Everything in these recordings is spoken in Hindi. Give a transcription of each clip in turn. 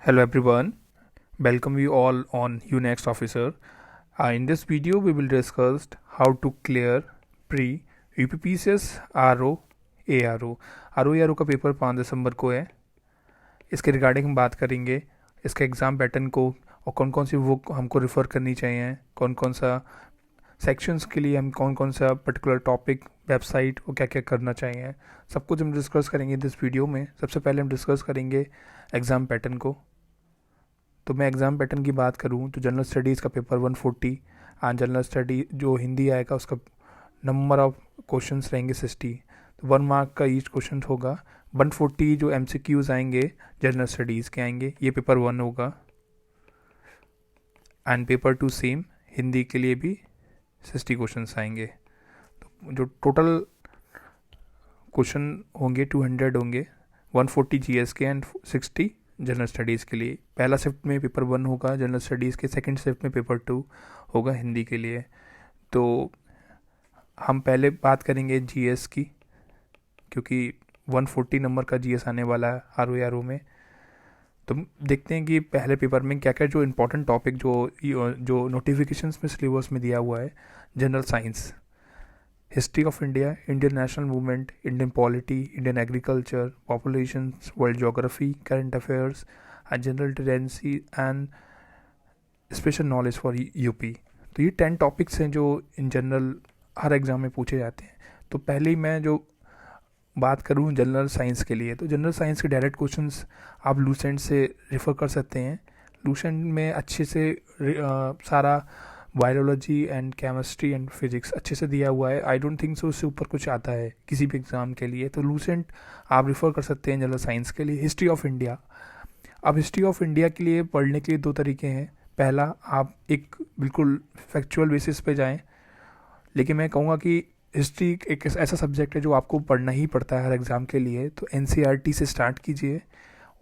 Hello everyone, welcome you all on UNext Officer. In this video we will discuss how to clear pre UPPCS RO ARO. RO ARO का पेपर 5 दिसंबर को है। इसके रिगार्डिंग हम बात करेंगे, इसके एग्ज़ाम पैटर्न को और कौन कौन सी बुक हमको रेफ़र करनी चाहिए, कौन कौन सा सेक्शंस के लिए हम कौन कौन सा पर्टिकुलर टॉपिक वेबसाइट और क्या क्या करना चाहिए, सब कुछ हम डिस्कस करेंगे इस वीडियो में। सबसे पहले हम डिस्कस करेंगे एग्ज़ाम पैटर्न को। तो मैं एग्ज़ाम पैटर्न की बात करूँ तो जनरल स्टडीज़ का पेपर 140 एंड जनरल स्टडी जो हिंदी आएगा उसका नंबर ऑफ क्वेश्चंस रहेंगे 60। तो 1 मार्क का ईच क्वेश्चन होगा। 140 जो MCQs आएंगे जनरल स्टडीज़ के आएंगे, ये पेपर 1 होगा। एंड पेपर 2 सेम, हिंदी के लिए भी 60 क्वेश्चंस आएंगे। तो जो टोटल क्वेश्चन होंगे 200 होंगे, 140 GS के एंड 60 जनरल स्टडीज़ के लिए। पहला शिफ्ट में पेपर 1 होगा जनरल स्टडीज़ के, सेकंड शिफ्ट में पेपर 2 होगा हिंदी के लिए। तो हम पहले बात करेंगे GS की, क्योंकि 140 नंबर का GS आने वाला है RO में। तो देखते हैं कि पहले पेपर में क्या क्या जो इम्पोर्टेंट टॉपिक जो नोटिफिकेशंस में सिलेबस में दिया हुआ है। General science, history of India, Indian national movement, Indian polity, Indian agriculture, population, world geography, current affairs, general tendency and special knowledge for UP. तो ये 10 टॉपिक्स हैं जो इन जनरल हर एग्ज़ाम में पूछे जाते हैं। तो पहले ही मैं जो बात करूँ जनरल साइंस के लिए, तो जनरल साइंस के डायरेक्ट क्वेश्चंस आप लूसेंट से रेफ़र कर सकते हैं। लूसेंट में अच्छे से सारा biology and chemistry and physics अच्छे से दिया हुआ है। आई डोंट थिंक सो उससे ऊपर कुछ आता है किसी भी एग्ज़ाम के लिए। तो लूसेंट आप रेफ़र कर सकते हैं जनरल साइंस के लिए। हिस्ट्री ऑफ इंडिया, अब हिस्ट्री ऑफ इंडिया के लिए पढ़ने के लिए 2 तरीके हैं। पहला, आप एक बिल्कुल फैक्चुअल बेसिस पे जाएं, लेकिन मैं कहूँगा कि हिस्ट्री एक ऐसा सब्जेक्ट है जो आपको पढ़ना ही पड़ता है हर एग्ज़ाम के लिए। तो NCERT से स्टार्ट कीजिए,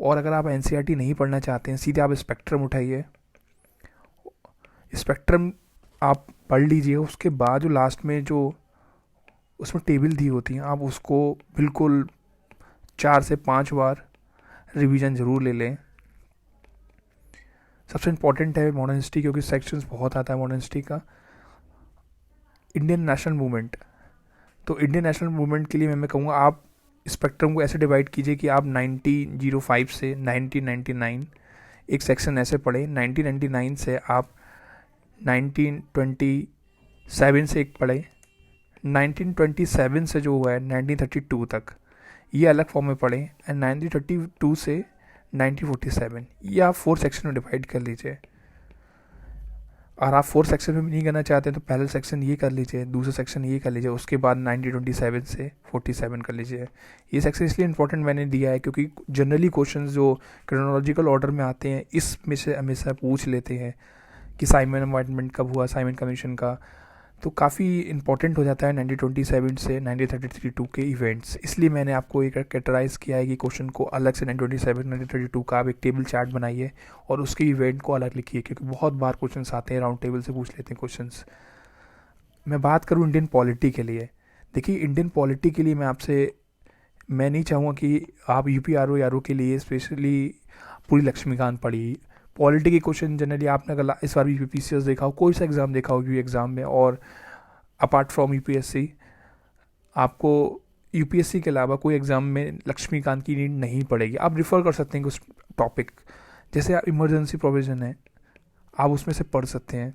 और अगर आप NCERT नहीं पढ़ना चाहते हैं, सीधे आप स्पेक्ट्रम उठाइए, स्पेक्ट्रम आप पढ़ लीजिए। उसके बाद जो लास्ट में जो उसमें टेबल दी होती हैं, आप उसको बिल्कुल 4 से 5 बार रिवीजन ज़रूर ले लें। सबसे इम्पॉर्टेंट है मॉडर्न हिस्ट्री, क्योंकि सेक्शंस बहुत आता है मॉडर्न हिस्ट्री का। इंडियन नेशनल मूवमेंट, तो इंडियन नेशनल मूवमेंट के लिए मैं कहूँगा आप स्पेक्ट्रम को ऐसे डिवाइड कीजिए कि आप 1905 से 1999 एक सेक्शन ऐसे पढ़ें। 1999 से आप 1927 से एक पढ़े, 1927 से जो हुआ है 1932 तक ये अलग फॉर्म में पढ़े, एंड 1932 से 1947 ये आप 4 सेक्शन में डिवाइड कर लीजिए। और आप 4 सेक्शन में नहीं करना चाहते हैं तो पहला सेक्शन ये कर लीजिए, दूसरा सेक्शन ये कर लीजिए, उसके बाद 1927 से 47 कर लीजिए। ये सेक्शन इसलिए इंपॉर्टेंट मैंने दिया है क्योंकि जनरली क्वेश्चंस जो क्रोनोलॉजिकल ऑर्डर में आते हैं इसमें से हमेशा पूछ लेते हैं कि साइमन अमेंडमेंट कब हुआ, साइमन कमीशन का। तो काफ़ी इंपॉर्टेंट हो जाता है 1927 से 1932 के इवेंट्स। इसलिए मैंने आपको एक कैटेगराइज किया है कि क्वेश्चन को अलग से 1927 1932 का आप एक टेबल चार्ट बनाइए और उसके इवेंट को अलग लिखिए, क्योंकि बहुत बार क्वेश्चंस आते हैं राउंड टेबल से पूछ लेते हैं क्वेश्चंस। मैं बात करूँ इंडियन पॉलिटी के लिए, देखिए इंडियन पॉलिटी के लिए मैं नहीं चाहूँगा कि आप UPRO के लिए स्पेशली पूरी लक्ष्मीकांत पढ़ी। पॉलिटी के क्वेश्चन जनरली आपने अगर इस बार भी UPPCS देखा हो, कोई सा एग्ज़ाम देखा हो UP एग्ज़ाम में, और अपार्ट फ्रॉम UPSC आपको UPSC के अलावा कोई एग्ज़ाम में लक्ष्मीकांत की नीड नहीं पड़ेगी। आप रिफ़र कर सकते हैं कुछ टॉपिक, जैसे इमरजेंसी प्रोविज़न है आप उसमें से पढ़ सकते हैं,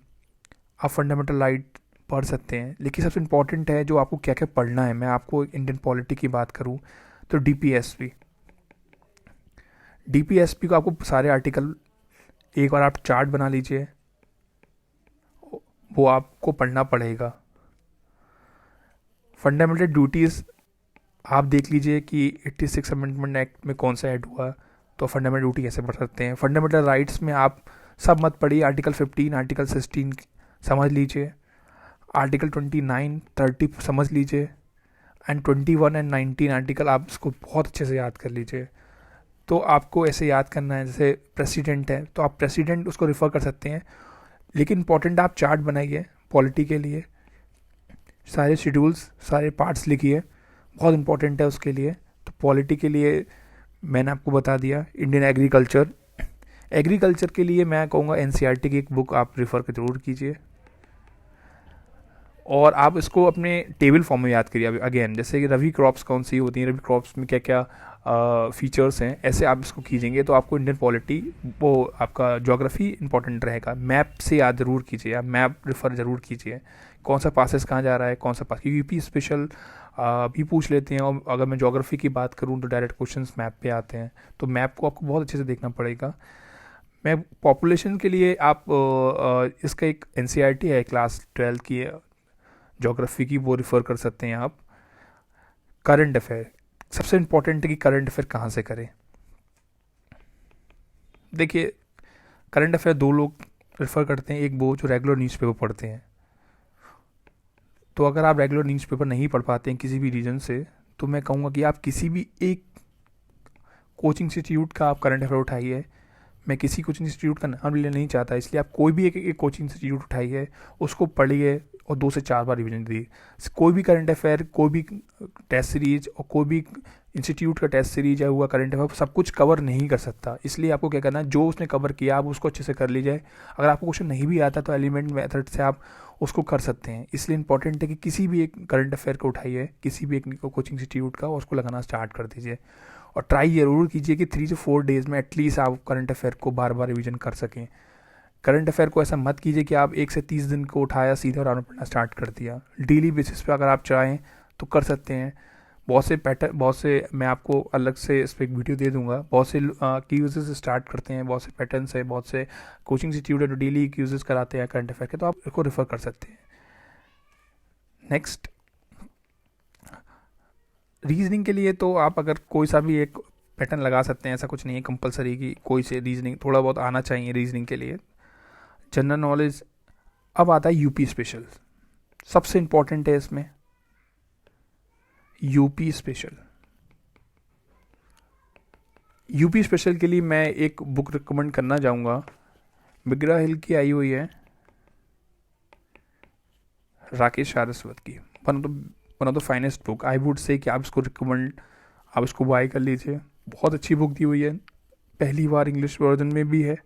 आप फंडामेंटल राइट पढ़ सकते हैं। लेकिन सबसे इम्पॉर्टेंट है जो आपको क्या क्या पढ़ना है। मैं आपको इंडियन पॉलिटी की बात करूँ तो DPSP को आपको सारे आर्टिकल एक बार आप चार्ट बना लीजिए, वो आपको पढ़ना पड़ेगा। फंडामेंटल ड्यूटीज़ आप देख लीजिए कि 86 अमेंडमेंट एक्ट में कौन सा ऐड हुआ, तो फंडामेंटल ड्यूटी कैसे पढ़ सकते हैं। फंडामेंटल राइट्स में आप सब मत पढ़िए, आर्टिकल 15 आर्टिकल 16 समझ लीजिए, आर्टिकल 29 30 समझ लीजिए, एंड 21 एंड 19 आर्टिकल आप इसको बहुत अच्छे से याद कर लीजिए। तो आपको ऐसे याद करना है, जैसे प्रेसिडेंट है तो आप प्रेसिडेंट उसको रेफ़र कर सकते हैं, लेकिन इंपॉर्टेंट आप चार्ट बनाइए पॉलिटी के लिए, सारे शेड्यूल्स सारे पार्ट्स लिखिए, बहुत इंपॉर्टेंट है उसके लिए। तो पॉलिटी के लिए मैंने आपको बता दिया। इंडियन एग्रीकल्चर, एग्रीकल्चर के लिए मैं कहूँगा एनसीईआरटी की एक बुक आप रेफ़र कर जरूर कीजिए, और आप इसको अपने टेबल फॉर्म में याद करिए अगेन, जैसे कि रवि क्रॉप्स कौन सी होती हैं, रवि क्रॉप्स में क्या क्या फीचर्स हैं, ऐसे आप इसको कीजिएंगे तो आपको इंडियन पॉलिटी, वो आपका ज्योग्राफी इंपॉर्टेंट रहेगा। मैप से याद ज़रूर कीजिए, आप मैप रेफ़र ज़रूर कीजिए, कौन सा पासेस कहाँ जा रहा है, कौन सा पास, क्योंकि यूपी स्पेशल भी पूछ लेते हैं, और अगर मैं ज्योग्राफी की बात करूँ तो डायरेक्ट क्वेश्चंस मैप पे आते हैं, तो मैप को आपको बहुत अच्छे से देखना पड़ेगा। मैं पॉपुलेशन के लिए आप इसका एक एनसीईआरटी है क्लास 12 की ज्योग्राफी की, वो रेफ़र कर सकते हैं आप। करंट अफेयर सबसे इम्पोर्टेंट है कि करंट अफेयर कहाँ से करें। देखिए करंट अफेयर दो लोग रेफ़र करते हैं, एक वो जो रेगुलर न्यूज़पेपर पढ़ते हैं, तो अगर आप रेगुलर न्यूज़पेपर नहीं पढ़ पाते हैं किसी भी रीजन से, तो मैं कहूँगा कि आप किसी भी एक कोचिंग इंस्टीट्यूट का आप करंट अफेयर उठाइए। मैं किसी कोचिंग इंस्टीट्यूट का नाम लेना नहीं चाहता, इसलिए आप कोई भी एक कोचिंग इंस्टीट्यूट उठाइए, उसको पढ़िए और 2 से 4 बार रिवीजन दिए। कोई भी करंट अफेयर, कोई भी टेस्ट सीरीज और कोई भी इंस्टीट्यूट का टेस्ट सीरीज या हुआ करंट अफेयर सब कुछ कवर नहीं कर सकता, इसलिए आपको क्या करना है, जो उसने कवर किया आप उसको अच्छे से कर लीजिए। अगर आपको क्वेश्चन नहीं भी आता तो एलिमेंट मेथड से आप उसको कर सकते हैं। इसलिए इंपॉर्टेंट है कि किसी भी एक करंट अफेयर को उठाइए, किसी भी एक कोचिंग इंस्टीट्यूट का, और उसको लगाना स्टार्ट कर दीजिए, और ट्राई ज़रूर कीजिए कि 3 से 4 डेज़ में एटलीस्ट आप करंट अफेयर को बार बार रिवीजन कर सकें। करंट अफेयर को ऐसा मत कीजिए कि आप 1 से 30 दिन को उठाया सीधा और आपने पढ़ना स्टार्ट कर दिया। डेली बेसिस पे अगर आप चाहें तो कर सकते हैं। बहुत से पैटर्न, बहुत से, मैं आपको अलग से इस पर एक वीडियो दे दूंगा, बहुत से की यूजेस से स्टार्ट करते हैं, बहुत से पैटर्न्स है, बहुत से कोचिंग इंस्टीट्यूट है जो डेली की यूजेस कराते हैं करंट अफेयर के, तो आप इसको रेफ़र कर सकते हैं। नेक्स्ट रीजनिंग के लिए तो आप अगर कोई सा भी एक पैटर्न लगा सकते हैं, ऐसा कुछ नहीं है कंपलसरी कि कोई से रीजनिंग थोड़ा बहुत आना चाहिए रीजनिंग के लिए। जनरल नॉलेज, अब आता है यूपी स्पेशल, सबसे इंपॉर्टेंट है इसमें यूपी स्पेशल। यूपी स्पेशल के लिए मैं एक बुक रिकमेंड करना चाहूँगा, मिग्रा हिल की आई हुई है, राकेश सारस्वत की, one of the finest book. I would say कि आप इसको रिकमेंड, आप इसको बाय कर लीजिए, बहुत अच्छी बुक दी हुई है। पहली बार इंग्लिश वर्जन में भी है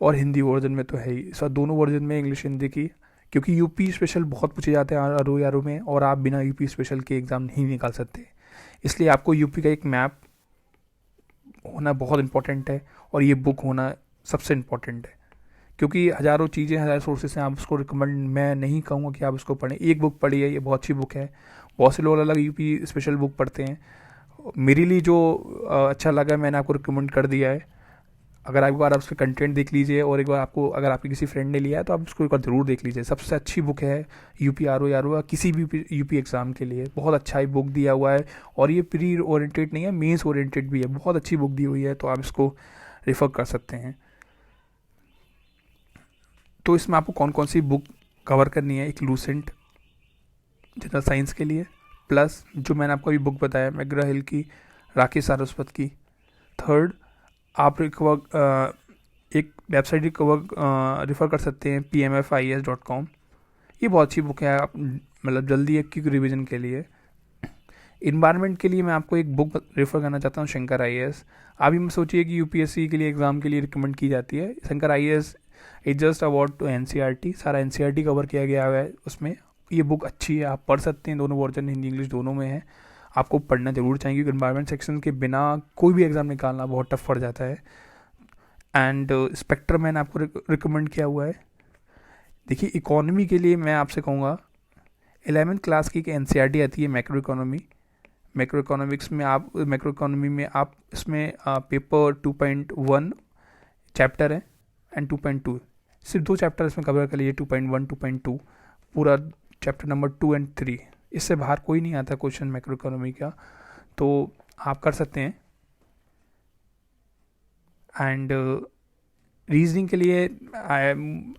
और हिंदी वर्जन में तो है ही, सर दोनों वर्जन में, इंग्लिश हिंदी की, क्योंकि यूपी स्पेशल बहुत पूछे जाते हैं आर में, और आप बिना यूपी स्पेशल के एग्ज़ाम नहीं निकाल सकते, इसलिए आपको यूपी का एक मैप होना बहुत इंपॉर्टेंट है, और ये बुक होना सबसे इम्पॉर्टेंट है, क्योंकि हज़ारों चीज़ें, हज़ारों सोर्सेस हैं, आप उसको रिकमेंड मैं नहीं कहूँगा कि आप इसको पढ़ें। एक बुक पढ़िए, ये बहुत अच्छी बुक है। बहुत से लोग अलग यूपी स्पेशल बुक पढ़ते हैं, मेरे लिए जो अच्छा लगा मैंने आपको रिकमेंड कर दिया है। अगर आप एक बार आप उसका कंटेंट देख लीजिए, और एक बार आपको, अगर आपके किसी फ्रेंड ने लिया है तो आप उसको एक बार ज़रूर देख लीजिए। सबसे अच्छी बुक है यूपी आर किसी भी यूपी एग्ज़ाम के लिए, बहुत अच्छा ही बुक दिया हुआ है, और ये प्री ओरिएंटेड नहीं है, मेंस ओरिएंटेड भी है, बहुत अच्छी बुक दी हुई है, तो आप इसको रेफ़र कर सकते हैं। तो इसमें आपको कौन कौन सी बुक कवर करनी है, एक लूसेंट जनरल साइंस के लिए, प्लस जो मैंने आपको अभी बुक बताया मैग्रा हिल की, राकेश सारस्वत की। थर्ड, आप एक वेबसाइट रेफ़र कर सकते हैं pmfis.com, ये बहुत अच्छी बुक है, आप मतलब जल्दी एक क्विक रिवीजन के लिए। इन्वायरमेंट के लिए मैं आपको एक बुक रेफ़र करना चाहता हूँ, शंकर IAS। आप ही में सोचिए कि यूपीएससी के लिए एग्ज़ाम के लिए रिकमेंड की जाती है। Shankar IAS is just award to NCERT, सारा NCERT कवर किया गया है उसमें। ये बुक अच्छी है, आप पढ़ सकते हैं, दोनों वर्जन हिंदी इंग्लिश दोनों में है, आपको पढ़ना जरूर चाहिए, क्योंकि इन्वायरमेंट सेक्शन के बिना कोई भी एग्ज़ाम निकालना बहुत टफ पड़ जाता है। एंड स्पेक्ट्रम मैंने आपको रिकमेंड किया हुआ है। देखिए इकोनॉमी के लिए मैं आपसे कहूँगा 11th क्लास की NCERT आती है मैक्रो इकोनॉमी, मैक्रो इकोनॉमिक्स में आप, मैक्रो इकोनॉमी में आप इसमें पेपर 2.1 चैप्टर है एंड 2.2, सिर्फ 2 चैप्टर इसमें कवर कर लीजिए, 2.1 2.2, पूरा चैप्टर नंबर 2 और 3, इससे बाहर कोई नहीं आता क्वेश्चन मैक्रो इकोनॉमी का, तो आप कर सकते हैं। एंड रीजनिंग के लिए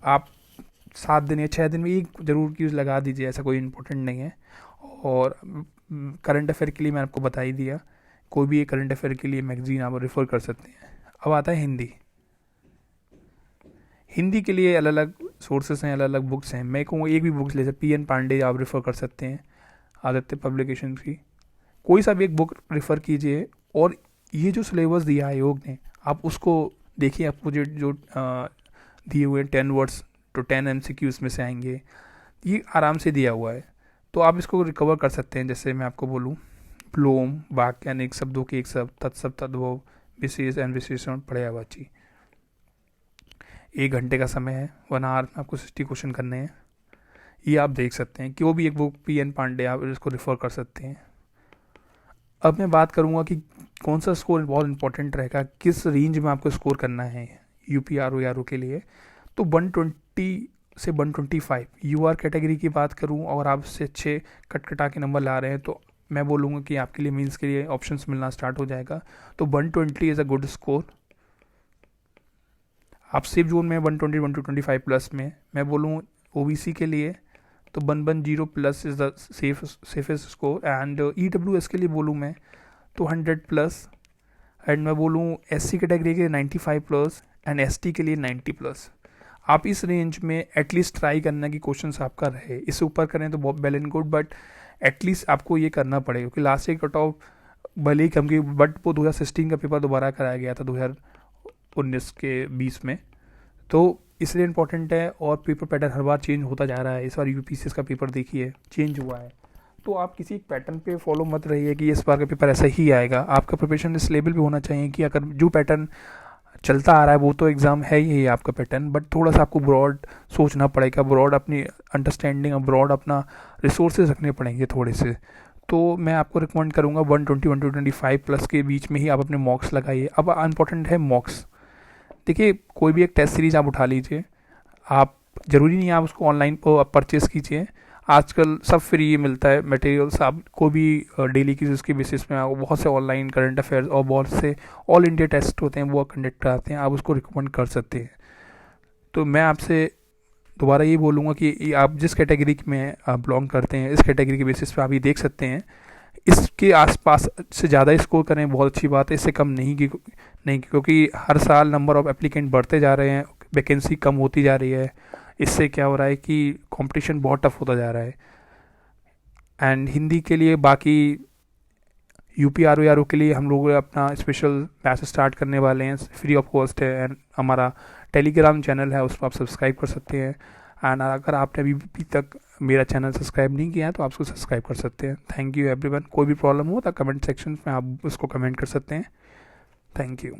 आप 7 दिन या 6 दिन में एक ज़रूर क्यूज लगा दीजिए, ऐसा कोई इम्पोर्टेंट नहीं है। और करंट अफेयर के लिए मैं आपको बता ही दिया, कोई भी एक करंट अफेयर के लिए मैगजीन आप रेफ़र कर सकते हैं। अब आता है हिंदी। हिंदी के लिए अलग अलग सोर्सेस हैं, अलग अलग बुक्स हैं, मैं कहूँगा एक भी बुक्स ले सकते, PN पांडे आप रेफ़र कर सकते हैं, आदित्य पब्लिकेशन की, कोई सा भी एक बुक रेफ़र कीजिए, और ये जो सिलेबस दिया आयोग ने आप उसको देखिए आपको जो दिए हुए 10 वर्ड्स तो 10 MCQ इसमें से आएंगे, ये आराम से दिया हुआ है, तो आप इसको रिकवर कर सकते हैं। जैसे मैं आपको बोलूँ, प्लोम वाक्य यानी एक शब्दों के एक शब्द, तत्शब्द, तद्भव, विशेष एंड विशेषण, पर्यायवाची। 1 घंटे का समय है, 1 आवर में आपको 60 क्वेश्चन करने हैं। ये आप देख सकते हैं कि वो भी एक बुक PN पांडे, आप इसको रेफर कर सकते हैं। अब मैं बात करूँगा कि कौन सा स्कोर बहुत इंपॉर्टेंट रहेगा, किस रेंज में आपको स्कोर करना है UPRO के लिए। तो 120 से 125 UR कैटेगरी की बात करूँ और आप इससे अच्छे कटकटा के नंबर ला रहे हैं, तो मैं बोलूँगा कि आपके लिए मीन्स के लिए ऑप्शंस मिलना स्टार्ट हो जाएगा। तो 120 इज़ अ गुड स्कोर। आप सेफ जोन में 120 125 प्लस में, मैं बोलूँ OBC के लिए तो 110 plus is the safest score. And EWS के लिए बोलूँ मैं तो 100 प्लस। एंड मैं बोलूँ SC कैटेगरी के लिए 95 प्लस एंड ST के लिए 90 प्लस। आप इस रेंज में एटलीस्ट ट्राई करना कि क्वेश्चंस आपका रहे। इससे ऊपर करें तो बहुत well and good, but at least आपको ये करना पड़ेगा, क्योंकि लास्ट ईयर कट ऑफ भले ही कम की, बट वो 2016 का पेपर दोबारा कराया गया था 2019 के 20 में, तो इसलिए इम्पोर्टेंट है। और पेपर पैटर्न हर बार चेंज होता जा रहा है। इस बार UPSC का पेपर देखिए चेंज हुआ है, तो आप किसी पैटर्न पे फॉलो मत रहिए कि इस बार का पेपर ऐसा ही आएगा। आपका प्रिपरेशन इस लेवल पे होना चाहिए कि अगर जो पैटर्न चलता आ रहा है वो तो एग्ज़ाम है ही आपका पैटर्न, बट थोड़ा सा आपको ब्रॉड सोचना पड़ेगा, ब्रॉड अपनी अंडरस्टैंडिंग और ब्रॉड अपना रिसोर्सेज रखने पड़ेंगे थोड़े से। तो मैं आपको रिकमेंड करूँगा 120 125 प्लस के बीच में ही आप अपने मॉक्स लगाइए। अब इम्पॉर्टेंट है मॉक्स। देखिए कोई भी एक टेस्ट सीरीज आप उठा लीजिए, आप ज़रूरी नहीं है आप उसको ऑनलाइन परचेज़ कीजिए, आजकल सब फ्री मिलता है मटेरियल्स। आप को भी डेली की उसके बेसिस में आपको बहुत से ऑनलाइन करंट अफेयर्स और बहुत से ऑल इंडिया टेस्ट होते हैं वो कंडक्ट कराते हैं, आप उसको रिकमेंड कर सकते हैं। तो मैं आपसे दोबारा ये बोलूँगा कि आप जिस कैटेगरी में बिलोंग करते हैं, इस कैटेगरी के बेसिस पे आप ये देख सकते हैं। इसके आसपास से ज़्यादा स्कोर करें बहुत अच्छी बात है, इससे कम नहीं, क्योंकि हर साल नंबर ऑफ़ एप्लीकेंट बढ़ते जा रहे हैं, वैकेंसी कम होती जा रही है। इससे क्या हो रहा है कि कंपटीशन बहुत टफ होता जा रहा है। एंड हिंदी के लिए बाकी UPRO के लिए हम लोग अपना स्पेशल बैच स्टार्ट करने वाले हैं, फ्री ऑफ कॉस्ट है। एंड हमारा टेलीग्राम चैनल है, उस पर आप सब्सक्राइब कर सकते हैं। एंड अगर आपने अभी तक मेरा चैनल सब्सक्राइब नहीं किया है तो आप उसको सब्सक्राइब कर सकते हैं। Thank you everyone. कोई भी प्रॉब्लम हो तो कमेंट सेक्शन में आप उसको कमेंट कर सकते हैं। Thank you.